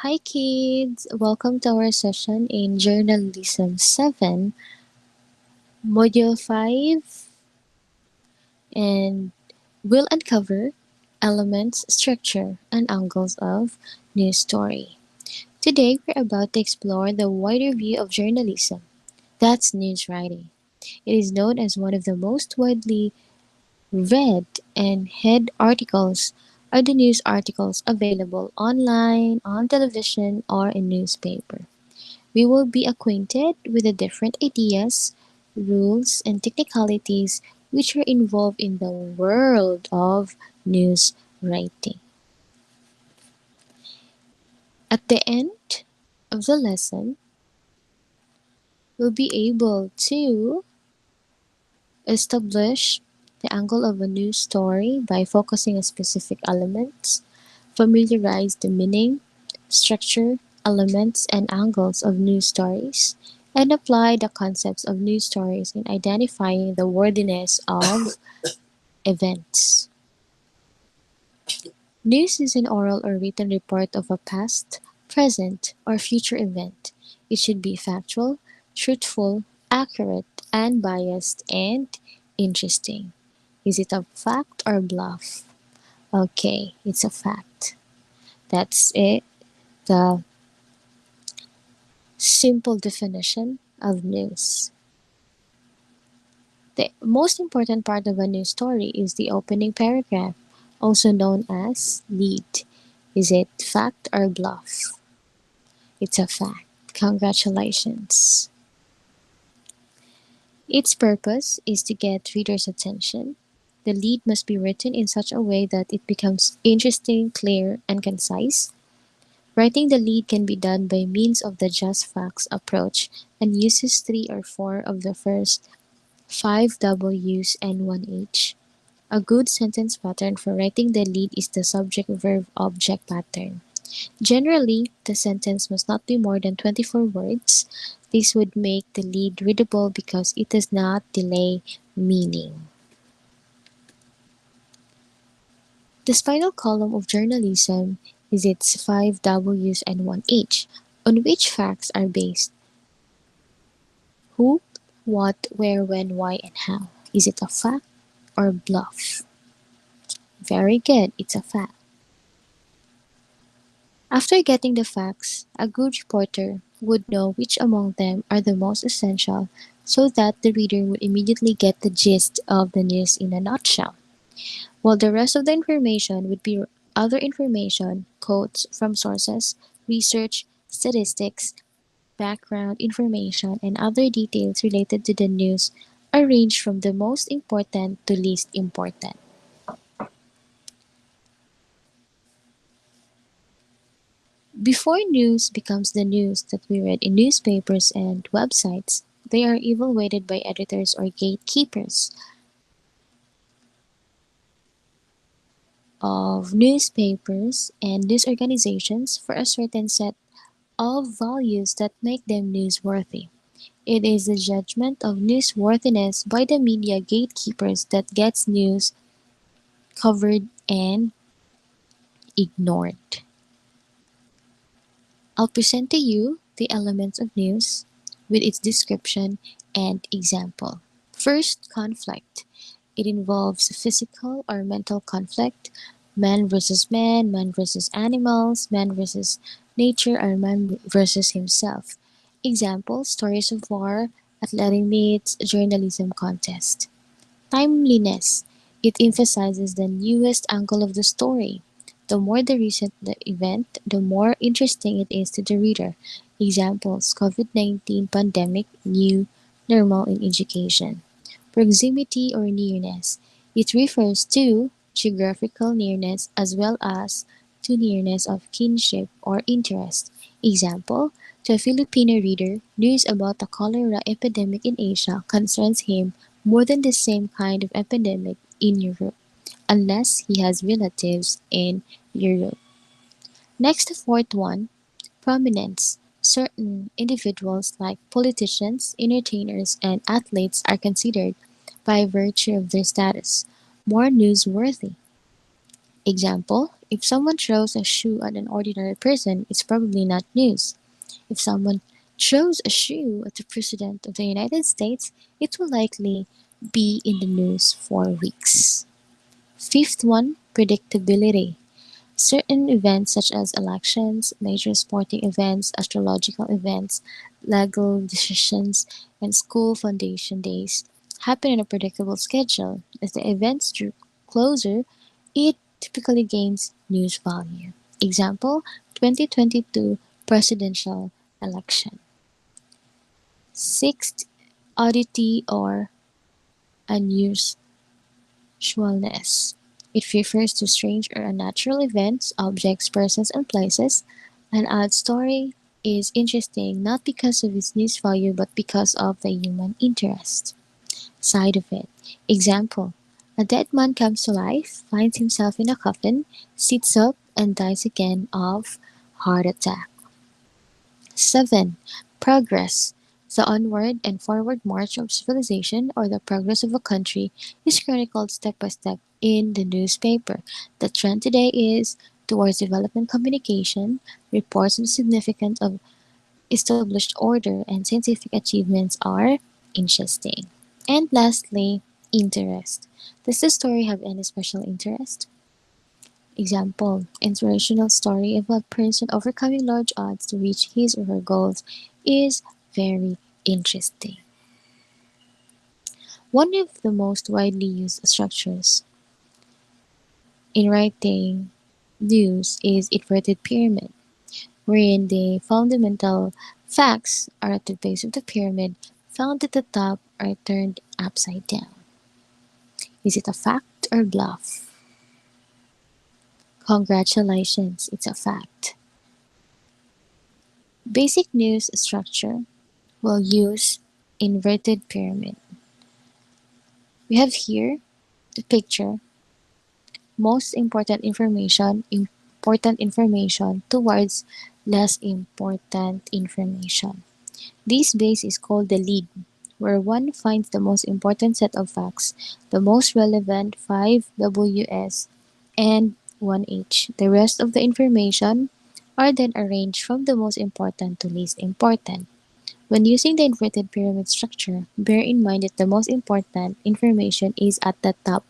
Hi kids, welcome to our session in Journalism 7, Module 5, and we'll uncover elements, structure, and angles of news story. Today we're about to explore the wider view of journalism. That's news writing. It is known as one of the most widely read and head articles are the news articles available online, on television, or in newspaper. We will be acquainted with the different ideas, rules, and technicalities which are involved in the world of news writing. At the end of the lesson, we'll be able to establish the angle of a news story by focusing on specific elements, familiarize the meaning, structure, elements, and angles of news stories, and apply the concepts of news stories in identifying the worthiness of events. News is an oral or written report of a past, present, or future event. It should be factual, truthful, accurate, unbiased, and interesting. Is it a fact or bluff? Okay, it's a fact. That's it. The simple definition of news. The most important part of a news story is the opening paragraph, also known as lead. Is it fact or bluff? It's a fact. Congratulations. Its purpose is to get readers' attention. The lead must be written in such a way that it becomes interesting, clear, and concise. Writing the lead can be done by means of the just facts approach and uses three or four of the first five W's and one H. A good sentence pattern for writing the lead is the subject-verb-object pattern. Generally, the sentence must not be more than 24 words. This would make the lead readable because it does not delay meaning. The spinal column of journalism is its five W's and one H, on which facts are based. Who, what, where, when, why, and how. Is it a fact or bluff? Very good, it's a fact. After getting the facts, a good reporter would know which among them are the most essential so that the reader would immediately get the gist of the news in a nutshell, while the rest of the information would be other information, quotes from sources, research, statistics, background information, and other details related to the news arranged from the most important to least important. Before news becomes the news that we read in newspapers and websites, they are evaluated by editors or gatekeepers of newspapers and news organizations for a certain set of values that make them newsworthy. It is the judgment of newsworthiness by the media gatekeepers that gets news covered and ignored. I'll present to you the elements of news with its description and example. First, conflict. It involves physical or mental conflict, man versus animals, man versus nature, or man versus himself. Example, stories of war, athletic meets, journalism contest. Timeliness. It emphasizes the newest angle of the story. The more the recent the event, the more interesting it is to the reader. Examples: COVID-19 pandemic, new normal in education. Proximity or nearness. It refers to geographical nearness as well as to nearness of kinship or interest. Example: to a Filipino reader, news about the cholera epidemic in Asia concerns him more than the same kind of epidemic in Europe, unless he has relatives in Europe. Next, the fourth one, prominence. Certain individuals like politicians, entertainers, and athletes are considered, by virtue of their status, more newsworthy. Example, if someone throws a shoe at an ordinary person, it's probably not news. If someone throws a shoe at the President of the United States, it will likely be in the news for weeks. Fifth one, predictability. Certain events such as elections, major sporting events, astrological events, legal decisions, and school foundation days happen in a predictable schedule. As the events drew closer, it typically gains news value. Example, 2022 presidential election. Sixth, oddity or unusualness. It refers to strange or unnatural events, objects, persons, and places. An odd story is interesting not because of its news value but because of the human interest side of it. Example, a dead man comes to life, finds himself in a coffin, sits up, and dies again of heart attack. 7. Progress. The onward and forward march of civilization or the progress of a country is chronicled step by step in the newspaper. The trend today is towards development communication, reports on the significance of established order, and scientific achievements are interesting. And lastly, interest. Does the story have any special interest? Example, inspirational story of a person overcoming large odds to reach his or her goals is very interesting. One of the most widely used structures in writing news is inverted pyramid, wherein the fundamental facts are at the base of the pyramid, found at the top are turned upside down. Is it a fact or bluff? Congratulations, it's a fact. Basic news structure will use inverted pyramid. We have here the picture, most important information towards less important information. This base is called the lead, where one finds the most important set of facts, the most relevant 5 Ws and 1H. The rest of the information are then arranged from the most important to least important. When using the inverted pyramid structure, bear in mind that the most important information is at the top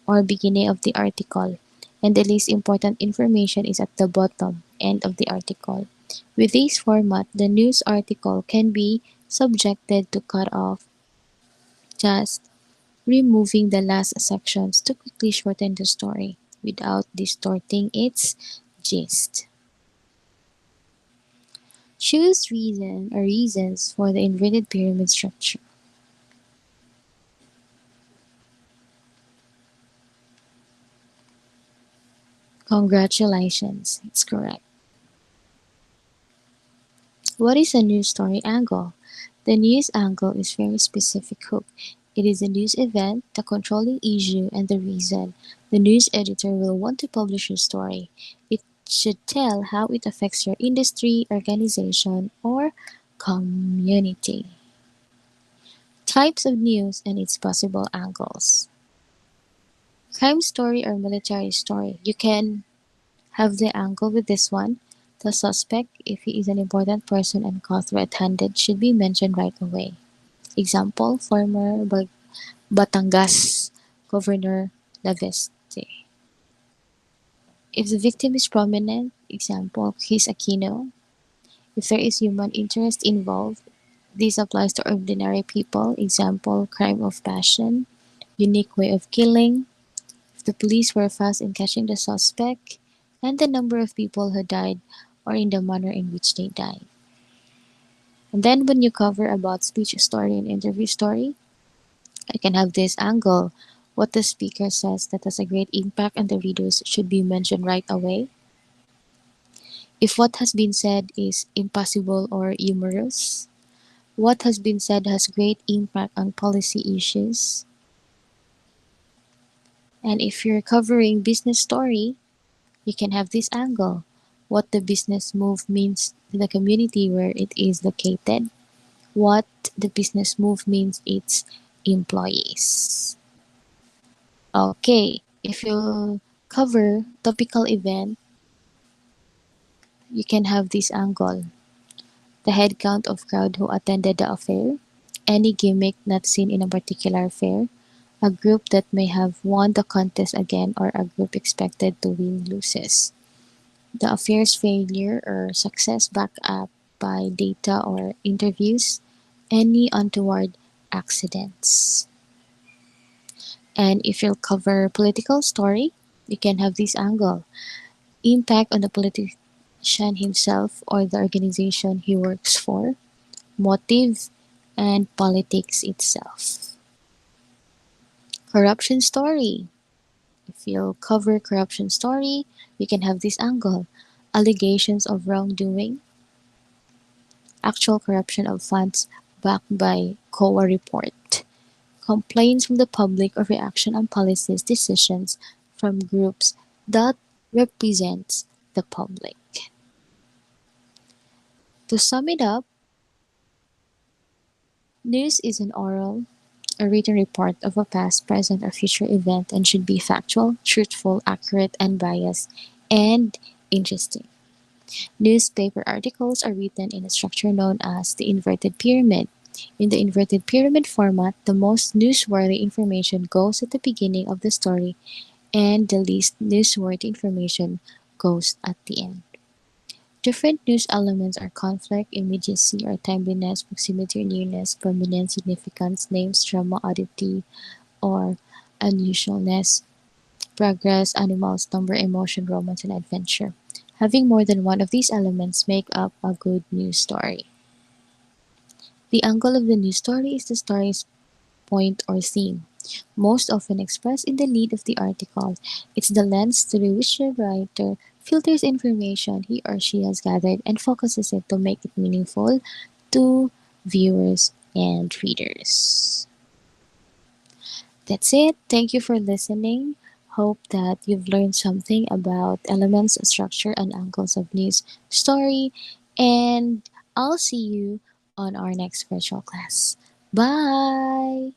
or beginning of the article, and the least important information is at the bottom end of the article. With this format, the news article can be subjected to cut off, just removing the last sections to quickly shorten the story without distorting its gist. Choose reason or reasons for the inverted pyramid structure. Congratulations, it's correct. What is a news story angle? The news angle is very specific hook. It is a news event, the controlling issue, and the reason the news editor will want to publish your story. It should tell how it affects your industry, organization, or community. Types of news and its possible angles. Crime story or military story. You can have the angle with this one. The suspect, if he is an important person and caught red-handed, should be mentioned right away. Example, former Batangas Governor Laveste. If the victim is prominent, example, Chris Aquino. If there is human interest involved, this applies to ordinary people, example, crime of passion, unique way of killing, if the police were fast in catching the suspect, and the number of people who died or in the manner in which they died. And then when you cover about speech story and interview story, you can have this angle. What the speaker says that has a great impact on the readers should be mentioned right away. If what has been said is impossible or humorous, what has been said has great impact on policy issues. And if you're covering business story, you can have this angle. What the business move means to the community where it is located. What the business move means its employees. Okay, if you cover topical event, you can have this angle: the head count of crowd who attended the affair, any gimmick not seen in a particular fair, a group that may have won the contest again, or a group expected to win loses. The affair's failure or success backed up by data or interviews, any untoward accidents. And if you'll cover political story, you can have this angle: impact on the politician himself or the organization he works for, motive, and politics itself. Corruption story. If you'll cover corruption story, you can have this angle: allegations of wrongdoing, actual corruption of funds backed by COA report, complaints from the public or reaction on policies decisions from groups that represents the public. To sum it up, news is an oral or written report of a past, present, or future event and should be factual, truthful, accurate, unbiased, and interesting. Newspaper articles are written in a structure known as the inverted pyramid. In the inverted pyramid format, the most newsworthy information goes at the beginning of the story, and the least newsworthy information goes at the end. Different news elements are conflict, immediacy or timeliness, proximity or nearness, prominence, significance, names, drama, oddity, or unusualness, progress, animals, number, emotion, romance, and adventure. Having more than one of these elements make up a good news story. The angle of the news story is the story's point or theme, most often expressed in the lead of the article. It's the lens through which the writer filters information he or she has gathered and focuses it to make it meaningful to viewers and readers. That's it. Thank you for listening. Hope that you've learned something about elements, structure, and angles of news story. And I'll see you on our next virtual class. Bye.